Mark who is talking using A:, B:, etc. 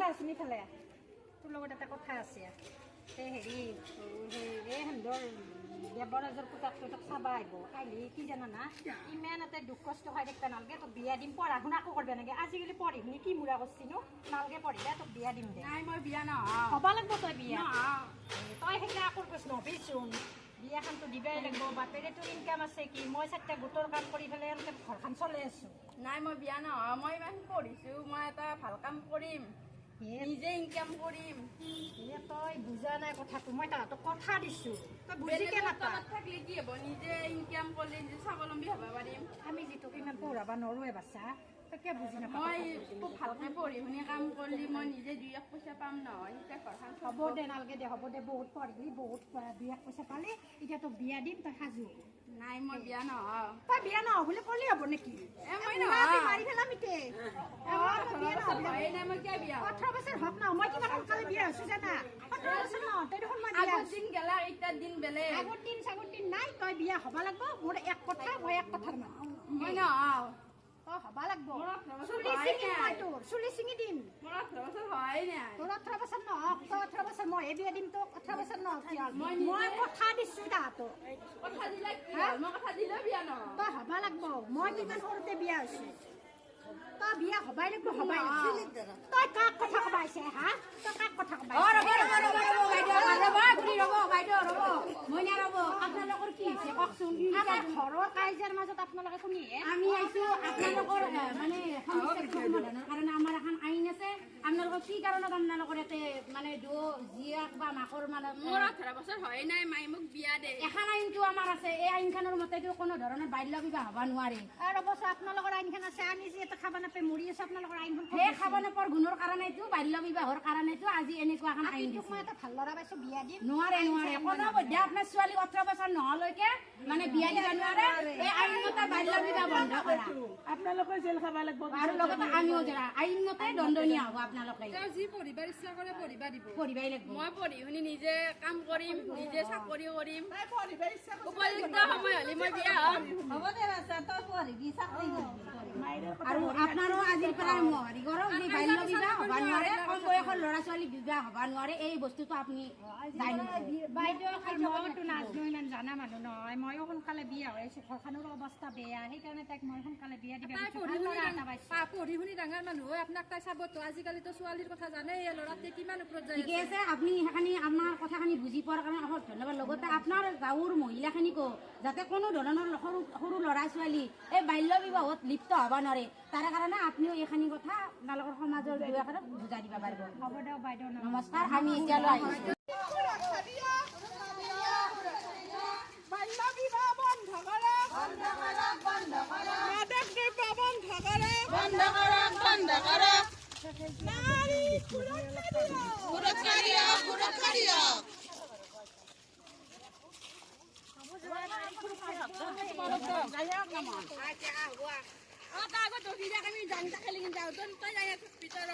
A: আছো নিফালে তোৰ লগত এটা কথা আছে হেৰি এই সিহঁতৰ দেৱৰাজৰ পুতাকটো তাক চাব আহিব কাইলৈ কি জানানা ইমান এটা দুখ কষ্ট খাই থাকিব নালাগে তোক বিয়া দিম পঢ়া শুনা একো কৰিব নালাগে আজিকালি পঢ়ি শুনি কি মূৰা কৰিছিনো নালাগে পঢ়িলে তোক বিয়া দিম দে
B: নাই মই বিয়া নহয়
A: হ'ব লাগিব তই বিয়া তই সেইবিলাক আকৌ প্ৰশ্ন নবেচোন বিয়াখনতো দিবাই লাগিব বাপেৰে তোৰ ইনকাম আছে কি মই চাৰিটা গোটৰ কাম কৰি পেলাই এনেকৈ ঘৰখন চলাই আছোঁ
B: নাই মই বিয়া নহয় মই ইমান পঢ়িছোঁ মই এটা ভাল কাম কৰিম নিজে ইনকাম কৰিম
A: তই বুজা নাই কথাটো মই তাহাঁতক কথা দিছোঁ তই বুজি
B: তলত থাকিলে কি হ'ব নিজে ইনকাম কৰিলে নিজে স্বাৱলম্বী হ'ব পাৰিম
A: আমি যিটো ইমান পঢ়াব নোৱাৰোৱে বাচ্ছা তই কিয় বুজি নাপাওঁ
B: মই খুব ভালকৈ পঢ়ি শুনি কাম কৰিলে মই নিজে 2-1 পইচা পাম নহয় এতিয়া ঘৰখন
A: হ'ব দে নালাগে দে হ'ব দে বহুত পঢ়িলি বহুত 2-1 পইচা পালি এতিয়া তোক বিয়া দিম তই সাজু
B: নাই মই বিয়া নহয়
A: তই বিয়া নহওঁ বুলি ক'লে হ'ব নেকি
B: মই নহয়
A: মাৰি পেলাম এতিয়া 18 বছৰ হওক ন মই কিমান সোনকালে বিয়া হৈছোঁ জানা 18 বছৰ ন তই দেখোন মই
B: আগৰ দিন গেলা এতিয়া দিন বেলেগ
A: আগৰ দিন নাই তই বিয়া হ'ব লাগিব মোৰ এক কথা মই এক কথাৰ মানুহ
B: মই নহয়
A: তই হ'ব লাগিব চুলি ছিঙি দিম
B: মোৰ 18 বছৰ হয় নাই
A: তোৰ 18 বছৰ নহওক তই 18 বছৰ মইহে বিয়া দিম তোক 18 বছৰ নহওক মই কথা দিছোঁ তাহাঁতক
B: কথা দিলে মই কথা দিলে বিয়া নহয়
A: তই হ'ব লাগিব মই কিমান সৰুতে বিয়া হৈছোঁ তই বিয়া হবাই লাগিব হবাই তই কাক কথা কবাইছে হা তই কাক কথা কবাইছে আপোনালোকৰ কি হৈছে কওকচোন আমাৰ ঘৰৰ কাইজাৰ মাজত আপোনালোকে শুনিহে
C: আমি আহিছো আপোনালোকৰ মানে সমস্যাটো সমাধানৰ কাৰণে আমাৰ এখন আইন আছে আপোনালোকৰ কি কাৰণত আপোনালোকৰ ইয়াতে মানে জীয়াক বা মাকৰ মানে
B: মোৰ 18 বছৰ হয় নাই মাই মোক বিয়া দে
C: এখন আইনটো আমাৰ আছে এই আইনখনৰ মতেতো কোনো ধৰণৰ বাল্য বিবাহ হ'ব নোৱাৰে
A: আৰু অৱশ্যে আপোনালোকৰ আইনখন আছে আমি যিহেতু খাব নাপাই মৰি আছো আপোনালোকৰ আইনখন
C: সেই খাব নোপোৱাৰ গুণৰ কাৰণেতো বাল্য বিবাহৰ কাৰণেতো আজি এনেকুৱা এখন আইন দিছে
A: মই এটা ভাল ল'ৰা পাইছো বিয়া দিম
C: নোৱাৰে কোনো বধ্যে আপোনাৰ ছোৱালী 18 বছৰ নহলৈকে মানে বিয়া দিব নোৱাৰে এই আইনমতে বাল্য বিবাহ বন্ধ কৰা
A: আপোনালোকে জেল খাব লাগিব
C: আৰু লগতে আমিও জেল আইনমতে দণ্ডনীয় হ'ব আপোনালোকে
B: যি পঢ়িবাৰ ইচ্ছা কৰে পঢ়িবা দিব
C: পঢ়িবাই লাগিব
B: মই পঢ়ি শুনি নিজে কাম কৰিম নিজে চাকৰি কৰিম উপযুক্ত সময় হ'লে মই বিয়া হ'ম
A: হ'ব দে বাচ্চা তই পঢ়িবি চাকৰি
C: আৰু আপোনাৰো আজিৰ পৰা হেৰি কৰক যে বাল্য বিবাহ হ'ব নোৱাৰে কম বয়সৰ ল'ৰা ছোৱালী বিবাহ হ'ব নোৱাৰে এই বস্তুটো আপুনি
A: বাইদেউ মইতো নাজানো ইমান জানা মানুহ নহয় ময়ো সোনকালে বিয়া হৈ আছো ঘৰখনৰো অৱস্থা বেয়া সেইকাৰণে তাইক মই সোনকালে বিয়া দিব
B: পঢ়ি শুনি ডাঙৰ মানুহ হয় আপোনাক তাই চাবতো আজিকালিতো ছোৱালীৰ কথা জানে এই ল'ৰাটোৱে কিমান ওপৰত যায়
C: ঠিকে আছে আপুনি সেইখিনি আমাৰ কথাখিনি বুজি পোৱাৰ কাৰণে অশেষ ধন্যবাদ লগতে আপোনাৰ গাঁৱৰ মহিলাখিনিকো যাতে কোনো ধৰণৰ সৰু সৰু ল'ৰা ছোৱালী এই বাল্য বিবাহত লিপ্ত হ'ব নোৱাৰে তাৰ কাৰণে আপুনিও এইখিনি কথা আপোনালোকৰ সমাজৰ ব্যৱসায়ত বুজাই দিব পাৰিব
A: হ'ব দিয়ক বাইদেউ
C: নমস্কাৰ আমি এতিয়ালৈ আহিছোঁ
B: আমি জানতা খেলি যাওঁ তই যাই ভিতৰত